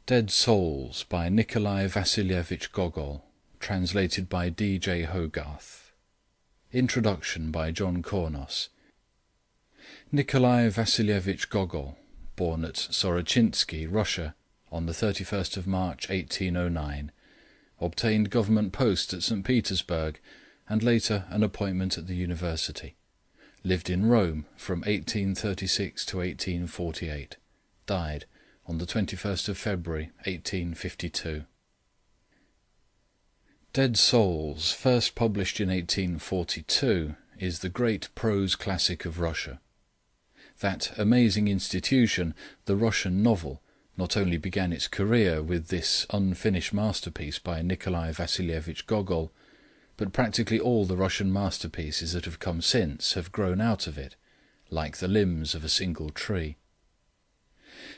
Dead Souls by Nikolai Gogol, translated by D.J. Hogarth. Introduction by John Kornos. Nikolai Gogol, born at Sorochinsky, Russia, on the 31st of March 1809, obtained government post at St. Petersburg and later an appointment at the university. Lived in Rome from 1836 to 1848. Died on the 21st of February 1852. Dead Souls, first published in 1842, is the great prose classic of Russia. That amazing institution, the Russian novel, not only began its career with this unfinished masterpiece by Nikolai Gogol, but practically all the Russian masterpieces that have come since have grown out of it, like the limbs of a single tree.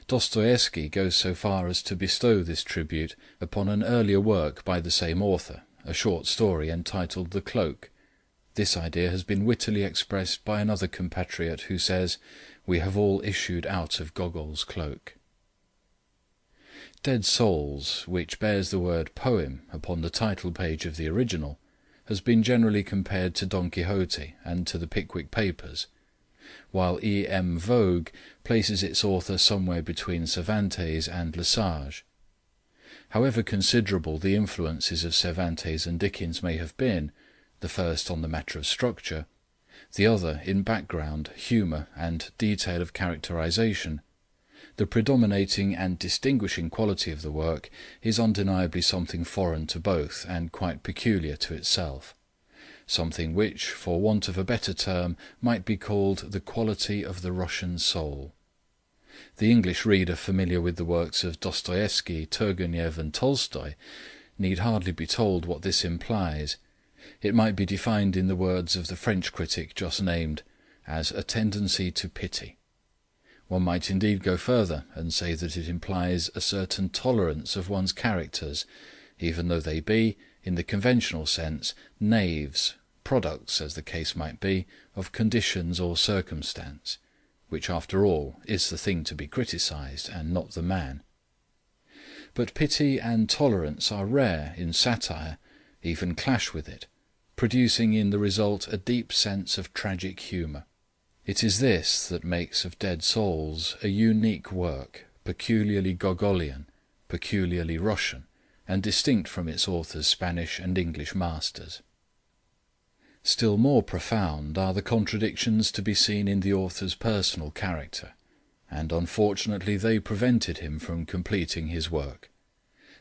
Dostoevsky goes so far as to bestow this tribute upon an earlier work by the same author, a short story entitled The Cloak. This idea has been wittily expressed by another compatriot who says, "We have all issued out of Gogol's cloak." Dead Souls, which bears the word poem upon the title page of the original, has been generally compared to Don Quixote and to the Pickwick Papers, while E. M. Vogue places its author somewhere between Cervantes and Le Sage. However considerable the influences of Cervantes and Dickens may have been, the first on the matter of structure, the other in background, humour, and detail of characterization, the predominating and distinguishing quality of the work is undeniably something foreign to both and quite peculiar to itself. Something which, for want of a better term, might be called the quality of the Russian soul. The English reader familiar with the works of Dostoevsky, Turgenev, and Tolstoy need hardly be told what this implies. It might be defined in the words of the French critic just named, as a tendency to pity. One might indeed go further and say that it implies a certain tolerance of one's characters, even though they be, in the conventional sense, knaves, products, as the case might be, of conditions or circumstance, which after all is the thing to be criticized and not the man. But pity and tolerance are rare in satire, even clash with it, producing in the result a deep sense of tragic humour. It is this that makes of Dead Souls a unique work, peculiarly Gogolian, peculiarly Russian, and distinct from its author's Spanish and English masters. Still more profound are the contradictions to be seen in the author's personal character, and unfortunately they prevented him from completing his work.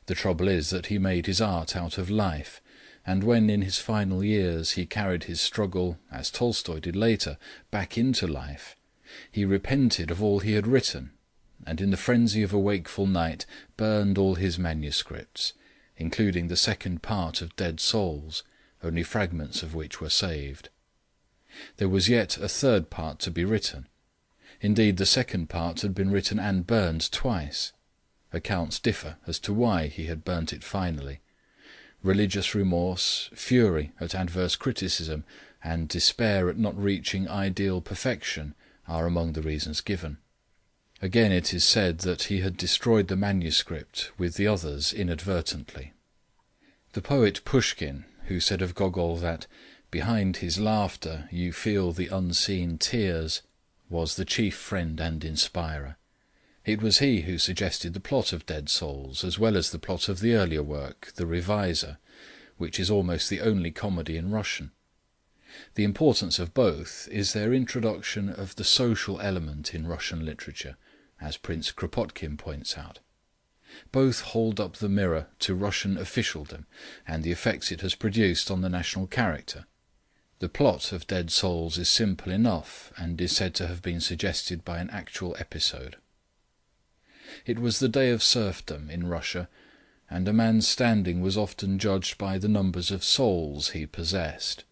The trouble is that he made his art out of life, and when in his final years he carried his struggle, as Tolstoy did later, back into life, he repented of all he had written, and in the frenzy of a wakeful night burned all his manuscripts, including the second part of Dead Souls, only fragments of which were saved. There was yet a third part to be written. Indeed, the second part had been written and burned twice. Accounts differ as to why he had burnt it finally. Religious remorse, fury at adverse criticism, and despair at not reaching ideal perfection are among the reasons given. Again it is said that he had destroyed the manuscript with the others inadvertently. The poet Pushkin, who said of Gogol that "behind his laughter you feel the unseen tears," was the chief friend and inspirer. It was he who suggested the plot of Dead Souls, as well as the plot of the earlier work, The Reviser, which is almost the only comedy in Russian. The importance of both is their introduction of the social element in Russian literature, as Prince Kropotkin points out. Both hold up the mirror to Russian officialdom and the effects it has produced on the national character. The plot of Dead Souls is simple enough, and is said to have been suggested by an actual episode. It was the day of serfdom in Russia, and a man's standing was often judged by the numbers of souls he possessed.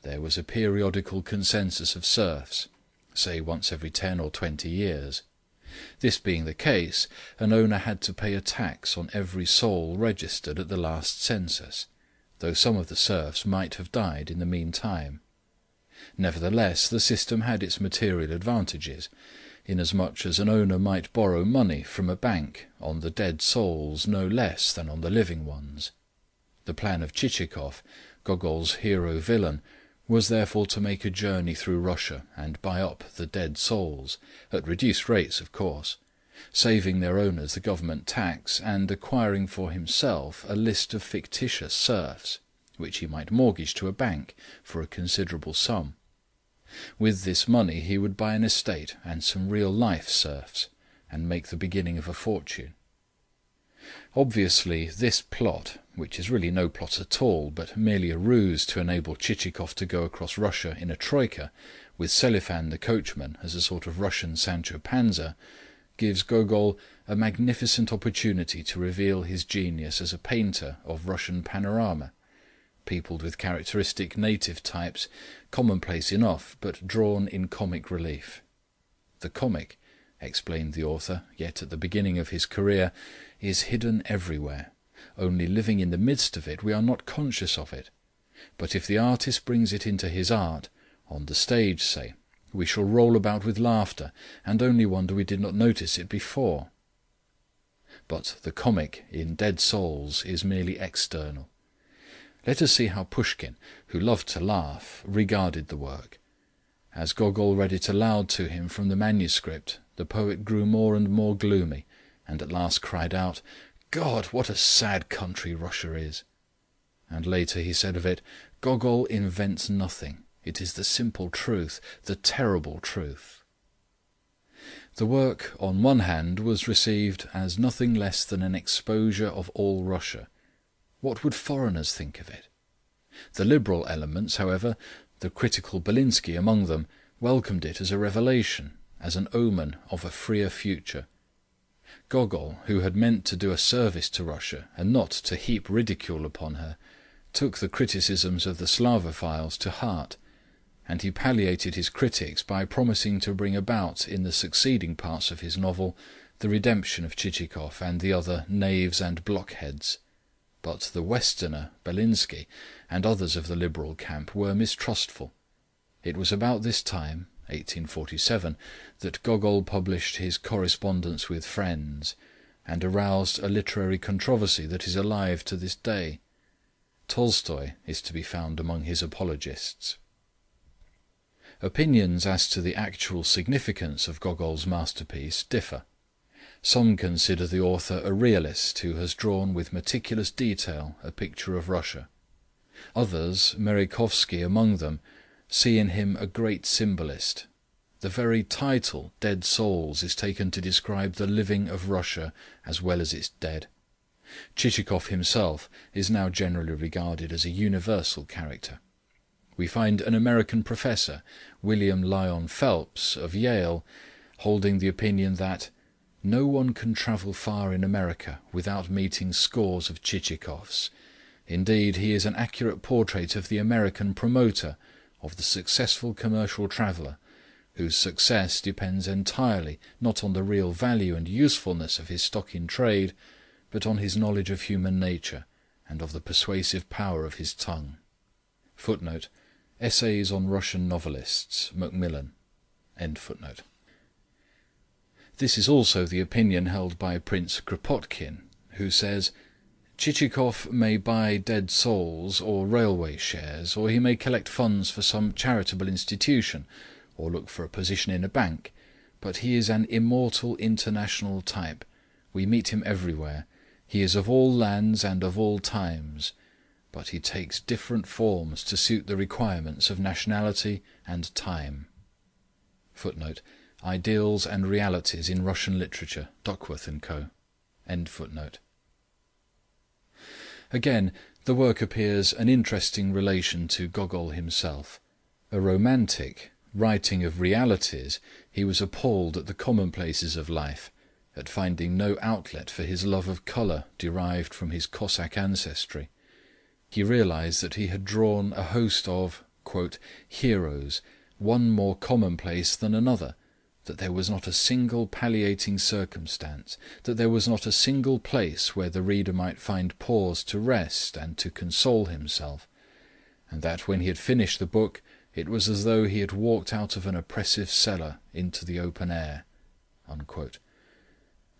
There was a periodical consensus of serfs, say once every 10 or 20 years. This being the case, an owner had to pay a tax on every soul registered at the last census, though some of the serfs might have died in the meantime. Nevertheless, the system had its material advantages. inasmuch as an owner might borrow money from a bank on the dead souls no less than on the living ones. The plan of Chichikov, Gogol's hero-villain, was therefore to make a journey through Russia and buy up the dead souls, at reduced rates of course, saving their owners the government tax and acquiring for himself a list of fictitious serfs, which he might mortgage to a bank for a considerable sum. With this money he would buy an estate and some real-life serfs, and make the beginning of a fortune. Obviously this plot, which is really no plot at all, but merely a ruse to enable Chichikov to go across Russia in a troika, with Selifan the coachman as a sort of Russian Sancho Panza, gives Gogol a magnificent opportunity to reveal his genius as a painter of Russian panorama, peopled with characteristic native types, commonplace enough, but drawn in comic relief. The comic, explained the author, yet at the beginning of his career, is hidden everywhere. Only living in the midst of it, we are not conscious of it. But if the artist brings it into his art, on the stage, say, we shall roll about with laughter, and only wonder we did not notice it before. But the comic in Dead Souls is merely external. Let us see how Pushkin, who loved to laugh, regarded the work. As Gogol read it aloud to him from the manuscript, the poet grew more and more gloomy, and at last cried out, "God, what a sad country Russia is!" And later he said of it, "Gogol invents nothing. It is the simple truth, the terrible truth." The work, on one hand, was received as nothing less than an exposure of all Russia. What would foreigners think of it? The liberal elements, however, the critical Belinsky among them, welcomed it as a revelation, as an omen of a freer future. Gogol, who had meant to do a service to Russia and not to heap ridicule upon her, took the criticisms of the Slavophiles to heart, and he palliated his critics by promising to bring about in the succeeding parts of his novel the redemption of Chichikov and the other knaves and blockheads. But the Westerner, Belinsky, and others of the liberal camp were mistrustful. It was about this time, 1847, that Gogol published his Correspondence with Friends, and aroused a literary controversy that is alive to this day. Tolstoy is to be found among his apologists. Opinions as to the actual significance of Gogol's masterpiece differ. Some consider the author a realist who has drawn with meticulous detail a picture of Russia. Others, Merejkovsky among them, see in him a great symbolist. The very title, Dead Souls, is taken to describe the living of Russia as well as its dead. Chichikov himself is now generally regarded as a universal character. We find an American professor, William Lyon Phelps, of Yale, holding the opinion that no one can travel far in America without meeting scores of Chichikovs. Indeed, he is an accurate portrait of the American promoter, of the successful commercial traveller, whose success depends entirely not on the real value and usefulness of his stock in trade, but on his knowledge of human nature and of the persuasive power of his tongue. Footnote: Essays on Russian Novelists, Macmillan. End footnote. This is also the opinion held by Prince Kropotkin, who says, Chichikov may buy dead souls or railway shares, or he may collect funds for some charitable institution, or look for a position in a bank, but he is an immortal international type. We meet him everywhere. He is of all lands and of all times, but he takes different forms to suit the requirements of nationality and time. Footnote: Ideals and Realities in Russian Literature, Duckworth and Co. End footnote. Again, the work appears an interesting relation to Gogol himself. A romantic, writing of realities, he was appalled at the commonplaces of life, at finding no outlet for his love of colour derived from his Cossack ancestry. He realized that he had drawn a host of, quote, heroes, one more commonplace than another, that there was not a single palliating circumstance, that there was not a single place where the reader might find pause to rest and to console himself, and that when he had finished the book, it was as though he had walked out of an oppressive cellar into the open air. Unquote.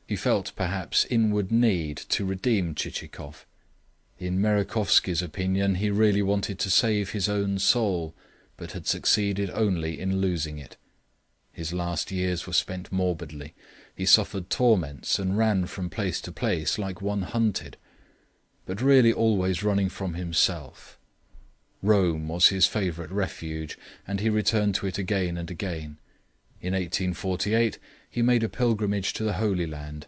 He felt perhaps inward need to redeem Chichikov. In Merejkovsky's opinion, he really wanted to save his own soul, but had succeeded only in losing it. His last years were spent morbidly. He suffered torments and ran from place to place like one hunted, but really always running from himself. Rome was his favourite refuge, and he returned to it again and again. In 1848 he made a pilgrimage to the Holy Land,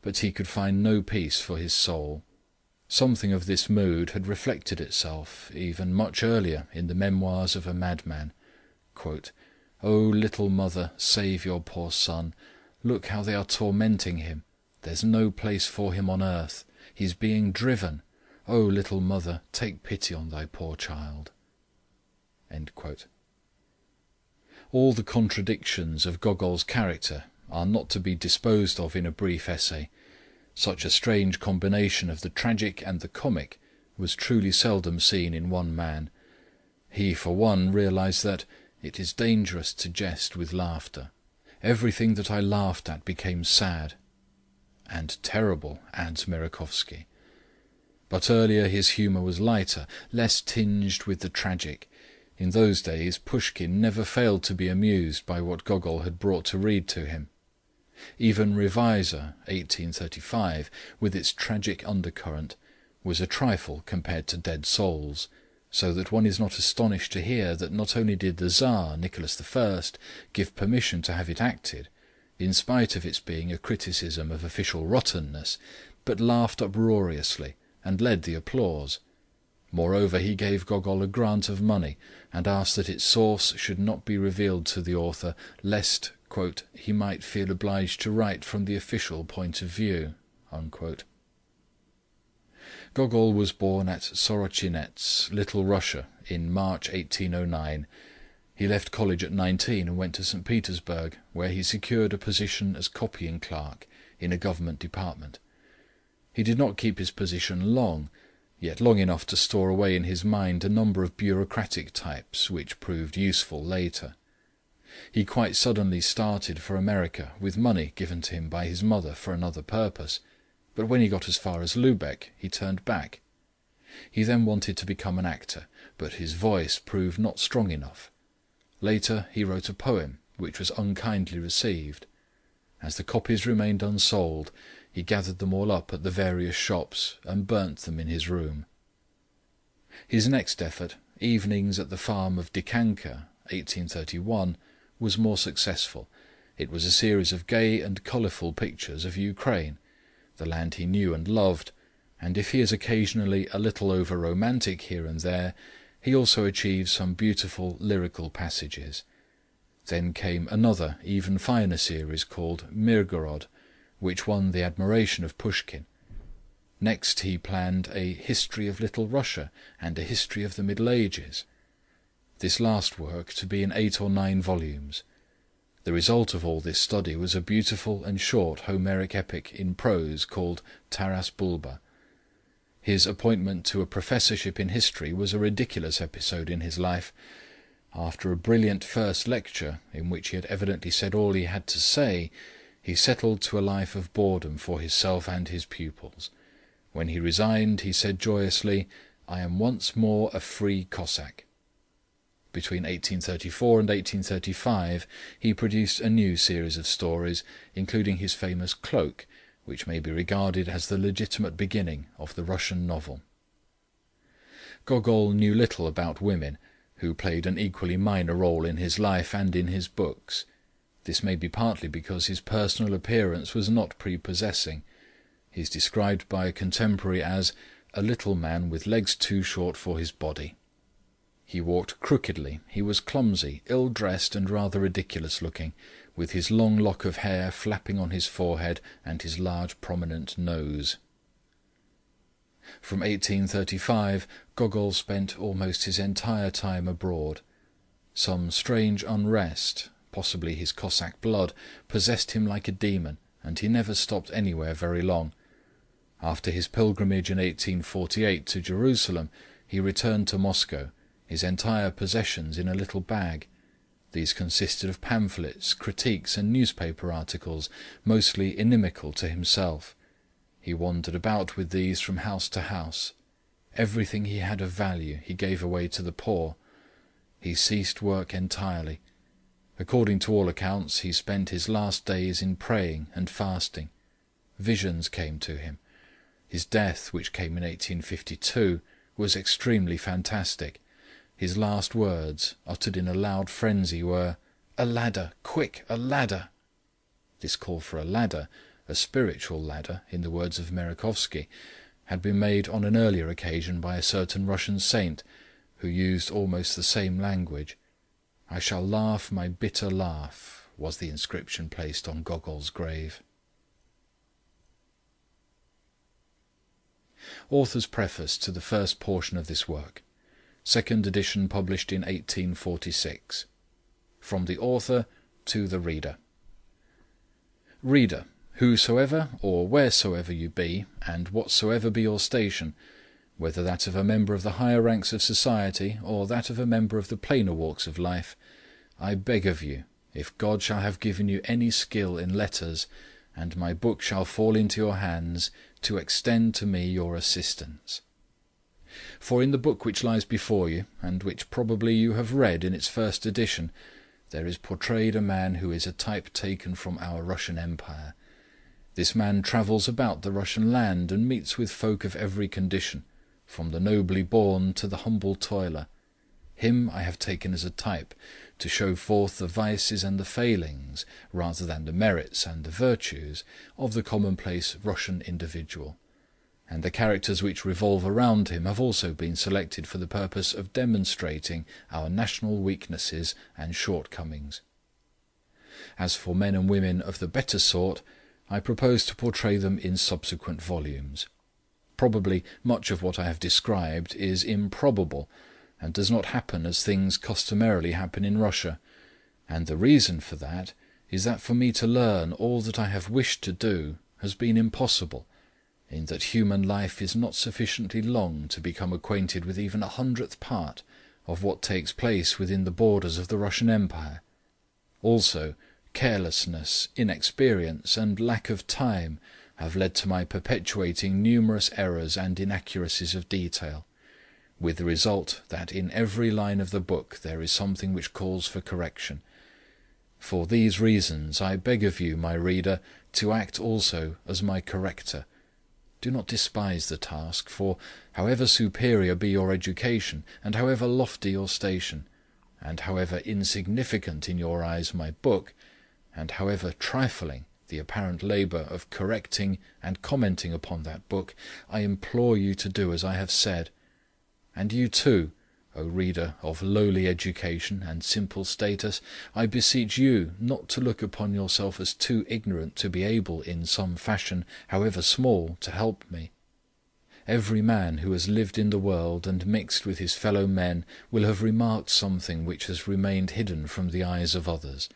but he could find no peace for his soul. Something of this mood had reflected itself, even much earlier, in the memoirs of a madman. Quote, "O little mother, save your poor son. Look how they are tormenting him. There's no place for him on earth. He's being driven. O little mother, take pity on thy poor child." End quote. All the contradictions of Gogol's character are not to be disposed of in a brief essay. Such a strange combination of the tragic and the comic was truly seldom seen in one man. He, for one, realized that it is dangerous to jest with laughter. Everything that I laughed at became sad. And terrible, adds Merejkovsky. But earlier his humour was lighter, less tinged with the tragic. In those days Pushkin never failed to be amused by what Gogol had brought to read to him. Even Revisor, 1835, with its tragic undercurrent, was a trifle compared to Dead Souls, so that one is not astonished to hear that not only did the Tsar, Nicholas I, give permission to have it acted, in spite of its being a criticism of official rottenness, but laughed uproariously and led the applause. Moreover, he gave Gogol a grant of money, and asked that its source should not be revealed to the author, lest, quote, he might feel obliged to write from the official point of view. Unquote. Gogol was born at Sorochinets, Little Russia, in March 1809. He left college at 19 and went to St. Petersburg, where he secured a position as copying clerk in a government department. He did not keep his position long, yet long enough to store away in his mind a number of bureaucratic types which proved useful later. He quite suddenly started for America with money given to him by his mother for another purpose, but when he got as far as Lubeck, he turned back. He then wanted to become an actor, but his voice proved not strong enough. Later he wrote a poem, which was unkindly received. As the copies remained unsold, he gathered them all up at the various shops and burnt them in his room. His next effort, Evenings at the Farm of Dikanka, 1831, was more successful. It was a series of gay and colourful pictures of Ukraine, the land he knew and loved, and if he is occasionally a little over-romantic here and there, he also achieved some beautiful lyrical passages. Then came another, even finer series called Mirgorod, which won the admiration of Pushkin. Next he planned a History of Little Russia and a History of the Middle Ages. This last work to be in 8 or 9 volumes. The result of all this study was a beautiful and short Homeric epic in prose called Taras Bulba. His appointment to a professorship in history was a ridiculous episode in his life. After a brilliant first lecture, in which he had evidently said all he had to say, he settled to a life of boredom for himself and his pupils. When he resigned, he said joyously, "I am once more a free Cossack." Between 1834 and 1835 he produced a new series of stories, including his famous Cloak, which may be regarded as the legitimate beginning of the Russian novel. Gogol knew little about women, who played an equally minor role in his life and in his books. This may be partly because his personal appearance was not prepossessing. He is described by a contemporary as a little man with legs too short for his body. He walked crookedly, he was clumsy, ill-dressed and rather ridiculous-looking, with his long lock of hair flapping on his forehead and his large prominent nose. From 1835 Gogol spent almost his entire time abroad. Some strange unrest, possibly his Cossack blood, possessed him like a demon, and he never stopped anywhere very long. After his pilgrimage in 1848 to Jerusalem, he returned to Moscow, his entire possessions in a little bag. These consisted of pamphlets, critiques, and newspaper articles, mostly inimical to himself. He wandered about with these from house to house. Everything he had of value he gave away to the poor. He ceased work entirely. According to all accounts, he spent his last days in praying and fasting. Visions came to him. His death, which came in 1852, was extremely fantastic. His last words, uttered in a loud frenzy, were, "A ladder! Quick, a ladder!" This call for a ladder, a spiritual ladder, in the words of Merejkovsky, had been made on an earlier occasion by a certain Russian saint, who used almost the same language. "I shall laugh my bitter laugh," was the inscription placed on Gogol's grave. Author's preface to the first portion of this work. Second edition published in 1846. From the author to the reader. Reader, whosoever or wheresoever you be, and whatsoever be your station, whether that of a member of the higher ranks of society, or that of a member of the plainer walks of life, I beg of you, if God shall have given you any skill in letters, and my book shall fall into your hands, to extend to me your assistance. For in the book which lies before you, and which probably you have read in its first edition, there is portrayed a man who is a type taken from our Russian Empire. This man travels about the Russian land and meets with folk of every condition, from the nobly born to the humble toiler. Him I have taken as a type, to show forth the vices and the failings, rather than the merits and the virtues, of the commonplace Russian individual. And the characters which revolve around him have also been selected for the purpose of demonstrating our national weaknesses and shortcomings. As for men and women of the better sort, I propose to portray them in subsequent volumes. Probably much of what I have described is improbable, and does not happen as things customarily happen in Russia, and the reason for that is that for me to learn all that I have wished to do has been impossible, in that human life is not sufficiently long to become acquainted with even 1/100th part of what takes place within the borders of the Russian Empire. Also, carelessness, inexperience, and lack of time have led to my perpetuating numerous errors and inaccuracies of detail, with the result that in every line of the book there is something which calls for correction. For these reasons I beg of you, my reader, to act also as my corrector. Do not despise the task, for however superior be your education, and however lofty your station, and however insignificant in your eyes my book, and however trifling the apparent labour of correcting and commenting upon that book, I implore you to do as I have said. And you too, O reader of lowly education and simple status, I beseech you not to look upon yourself as too ignorant to be able in some fashion, however small, to help me. Every man who has lived in the world and mixed with his fellow men will have remarked something which has remained hidden from the eyes of others.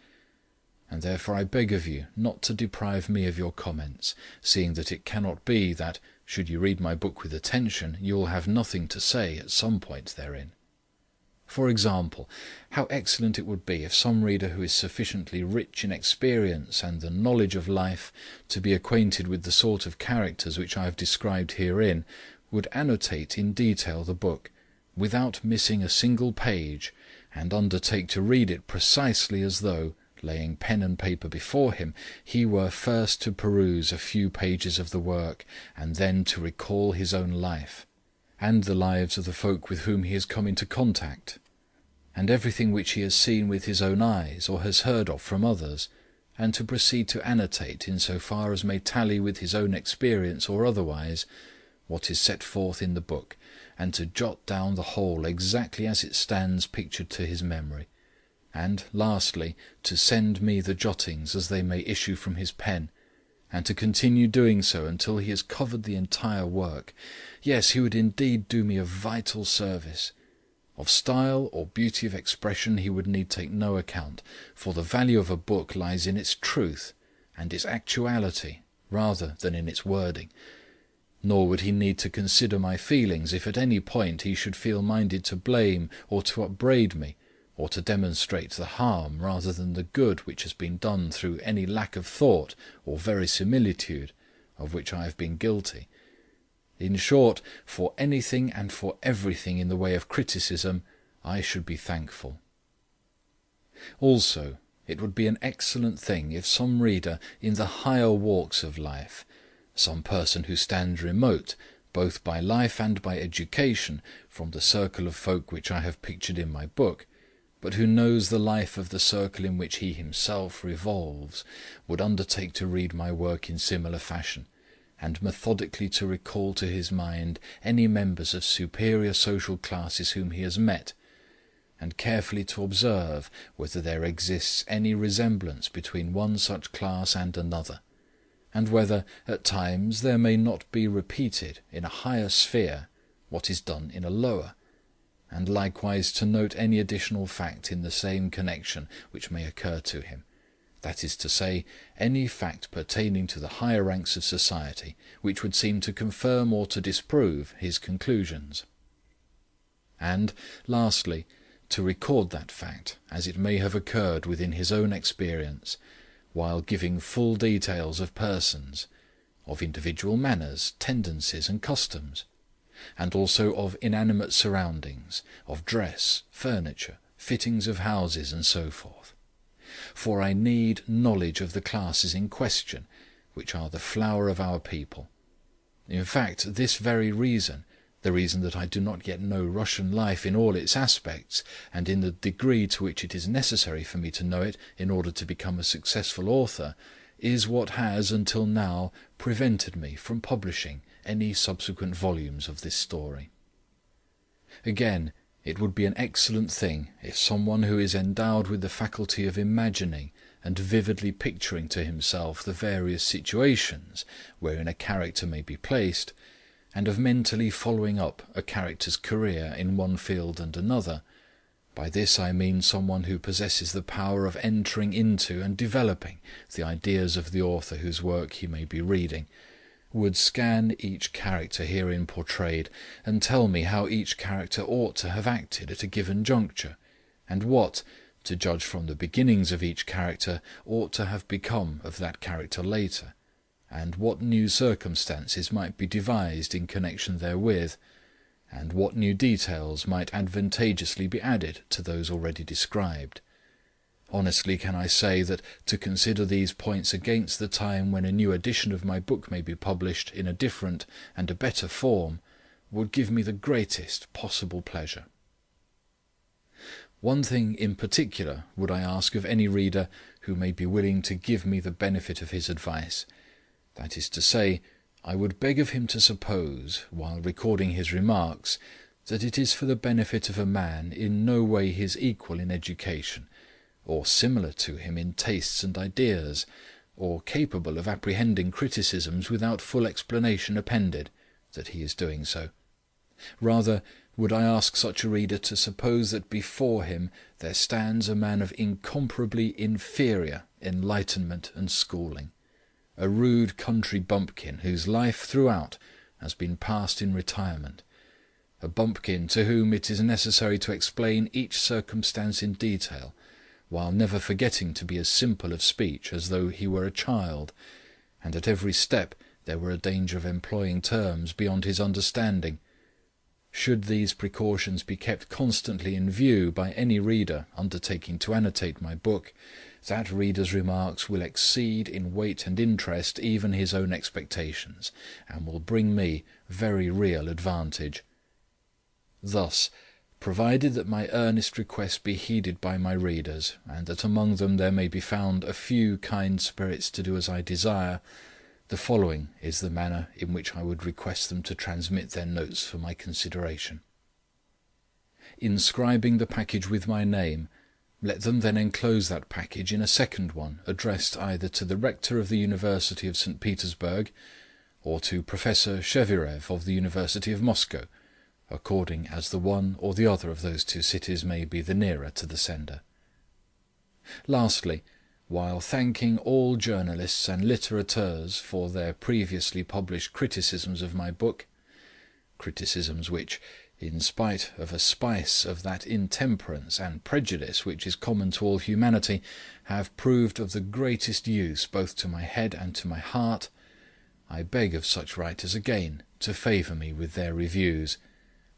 And therefore I beg of you not to deprive me of your comments, seeing that it cannot be that, should you read my book with attention, you will have nothing to say at some point therein. For example, how excellent it would be if some reader who is sufficiently rich in experience and the knowledge of life to be acquainted with the sort of characters which I have described herein, would annotate in detail the book, without missing a single page, and undertake to read it precisely as though, laying pen and paper before him, he were first to peruse a few pages of the work, and then to recall his own life, and the lives of the folk with whom he has come into contact, and everything which he has seen with his own eyes or has heard of from others, and to proceed to annotate in so far as may tally with his own experience or otherwise what is set forth in the book, and to jot down the whole exactly as it stands pictured to his memory, and, lastly, to send me the jottings as they may issue from his pen, and to continue doing so until he has covered the entire work. Yes, he would indeed do me a vital service. Of style or beauty of expression he would need take no account, for the value of a book lies in its truth and its actuality rather than in its wording. Nor would he need to consider my feelings if at any point he should feel minded to blame or to upbraid me, or to demonstrate the harm rather than the good which has been done through any lack of thought or verisimilitude of which I have been guilty. In short, for anything and for everything in the way of criticism, I should be thankful. Also, it would be an excellent thing if some reader in the higher walks of life, some person who stands remote, both by life and by education, from the circle of folk which I have pictured in my book, but who knows the life of the circle in which he himself revolves, would undertake to read my work in similar fashion, and methodically to recall to his mind any members of superior social classes whom he has met, and carefully to observe whether there exists any resemblance between one such class and another, and whether at times there may not be repeated in a higher sphere what is done in a lower, and likewise to note any additional fact in the same connection which may occur to him, that is to say, any fact pertaining to the higher ranks of society which would seem to confirm or to disprove his conclusions. And, lastly, to record that fact as it may have occurred within his own experience, while giving full details of persons, of individual manners, tendencies, and customs, and also of inanimate surroundings, of dress, furniture, fittings of houses, and so forth. For I need knowledge of the classes in question, which are the flower of our people. In fact, this very reason, the reason that I do not yet know Russian life in all its aspects, and in the degree to which it is necessary for me to know it in order to become a successful author, is what has until now prevented me from publishing any subsequent volumes of this story. Again, it would be an excellent thing if someone who is endowed with the faculty of imagining and vividly picturing to himself the various situations wherein a character may be placed, and of mentally following up a character's career in one field and another, by this I mean someone who possesses the power of entering into and developing the ideas of the author whose work he may be reading, would scan each character herein portrayed, and tell me how each character ought to have acted at a given juncture, and what, to judge from the beginnings of each character, ought to have become of that character later, and what new circumstances might be devised in connection therewith, and what new details might advantageously be added to those already described. Honestly can I say that to consider these points against the time when a new edition of my book may be published in a different and a better form would give me the greatest possible pleasure. One thing in particular would I ask of any reader who may be willing to give me the benefit of his advice. That is to say, I would beg of him to suppose, while recording his remarks, that it is for the benefit of a man in no way his equal in education, or similar to him in tastes and ideas, or capable of apprehending criticisms without full explanation appended, that he is doing so. Rather would I ask such a reader to suppose that before him there stands a man of incomparably inferior enlightenment and schooling, a rude country bumpkin whose life throughout has been passed in retirement, a bumpkin to whom it is necessary to explain each circumstance in detail, while never forgetting to be as simple of speech as though he were a child, and at every step there were a danger of employing terms beyond his understanding. Should these precautions be kept constantly in view by any reader undertaking to annotate my book, that reader's remarks will exceed in weight and interest even his own expectations, and will bring me very real advantage. Thus, provided that my earnest request be heeded by my readers, and that among them there may be found a few kind spirits to do as I desire, the following is the manner in which I would request them to transmit their notes for my consideration. Inscribing the package with my name, let them then enclose that package in a second one addressed either to the Rector of the University of St. Petersburg, or to Professor Shevirev of the University of Moscow, according as the one or the other of those two cities may be the nearer to the sender. Lastly, while thanking all journalists and littérateurs for their previously published criticisms of my book, criticisms which, in spite of a spice of that intemperance and prejudice which is common to all humanity, have proved of the greatest use both to my head and to my heart, I beg of such writers again to favour me with their reviews,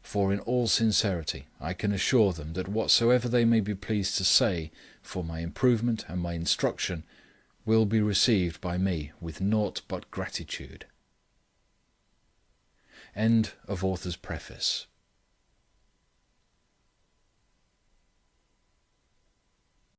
for in all sincerity I can assure them that whatsoever they may be pleased to say for my improvement and my instruction will be received by me with naught but gratitude. End of author's preface.